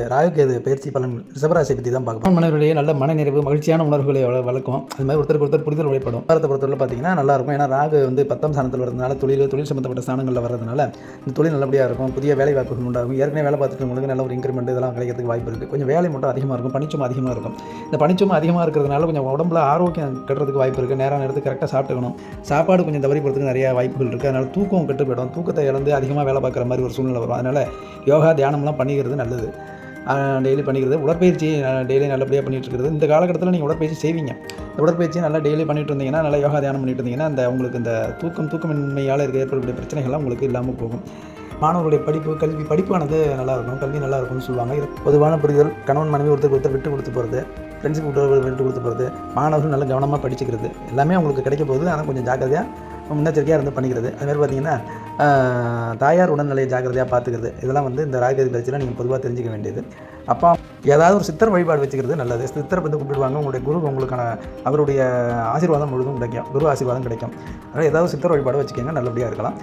ராகுகேது பயிற்சி பலன் ரிஷபராசியை பற்றி தான் பார்க்கணும். மனநிலையே நல்ல மனநிறைவு மகிழ்ச்சியான உணர்வுகளை வளர்க்கும். அது மாதிரி ஒருத்தருக்கு ஒருத்தர் புரிதல் ஏற்படும். வாரத்தை பொறுத்தவரை பார்த்தீங்கன்னா நல்லாயிருக்கும். ஏன்னா ராகு வந்து 10ஆம் ஸ்தானத்தில் வரதுனால தொழில் சம்மந்தப்பட்ட ஸ்தானங்களில் வரதுனால இந்த தொழில் நல்லபடியாக இருக்கும். புதிய வேலை வாய்ப்புகள் உண்டாகும். ஏற்கனவே வேலை பார்த்துட்டு உங்களுக்கு நல்ல ஒரு இன்க்ரிமெண்ட் இதெல்லாம் கிடைக்கிறதுக்கு வாய்ப்பு இருக்குது. கொஞ்சம் வேலை மட்டும் அதிகமாக இருக்கும். பணிச்சுமை அதிகமாக இருக்கும். இந்த பணிச்சுமை அதிகமாக இருக்கிறதுனால கொஞ்சம் உடம்புல ஆரோக்கியம் கட்டுறதுக்கு வாய்ப்பு இருக்குது. நேரத்துக்கு கரெக்டாக சாப்பிட்டுக்கணும். சாப்பாடு கொஞ்சம் தவறி போகிறதுக்கு நிறைய வாய்ப்புகள் இருக்குது. அதனால் தூக்கம் கெட்டு போயிடும். தூக்கத்தை இழந்து அதிகமாக வேலை பார்க்குற மாதிரி ஒரு சூழ்நிலை வரும். அதனால் யோகா தியானம்லாம் பண்ணிக்கிறது நல்லது. டெய்லி பண்ணிக்கிறது. உடற்பயிற்சி டெய்லி நல்லபடியாக பண்ணிகிட்டு இருக்கிறது. இந்த காலகட்டத்தில் நீங்கள் உடற்பயிற்சி செய்வீங்க. இந்த உடற்பயிற்சி நல்லா டெய்லி பண்ணிட்டு இருந்தீங்கன்னா, நல்லா யோகா தியானம் பண்ணிட்டு இருந்தீங்கன்னா, உங்களுக்கு இந்த தூக்கமின்மையால் ஏற்படக்கூடிய பிரச்சனைகள்லாம் உங்களுக்கு இல்லாமல் போகும். மாணவர்களுடைய படிப்பானது நல்லாயிருக்கும். கல்வி நல்லா இருக்கும்னு சொல்லுவாங்க. இது பொதுவான புரிதல். கணவன் மனைவி ஒருத்தர் விட்டு கொடுத்து போகிறது, ஃப்ரெண்ட்ஸுக்கு விட்டு கொடுத்து போகிறது, மாணவர்கள் நல்லா கவனமாக படிச்சுக்கிறது எல்லாமே உங்களுக்கு கிடைக்க போகுது. ஆனால் கொஞ்சம் ஜாக்கிரதையாக முன்னெச்சரிக்கையாக இருந்து பண்ணிக்கிறது. அதுமாதிரி பார்த்திங்கன்னா தாயார் உடல்நிலையை ஜாக்கிரதையாக பார்த்துக்கிறது. இதெல்லாம் வந்து இந்த ராகுகேது பயிற்சியில் நீங்கள் பொதுவாக தெரிஞ்சிக்க வேண்டியது. அப்போ ஏதாவது ஒரு சித்தர் வழிபாடு வச்சுக்கிறது நல்லது. சித்தரை வந்து கூப்பிடுவாங்க. உங்களுடைய குரு உங்களுக்கான அவருடைய ஆசீர்வாதம் முழுதும் கிடைக்கும். குரு ஆசீர்வாதம் கிடைக்கும். அதனால் ஏதாவது சித்தர் வழிபாடு வச்சுக்கோங்க. நல்லபடியாக இருக்கலாம்.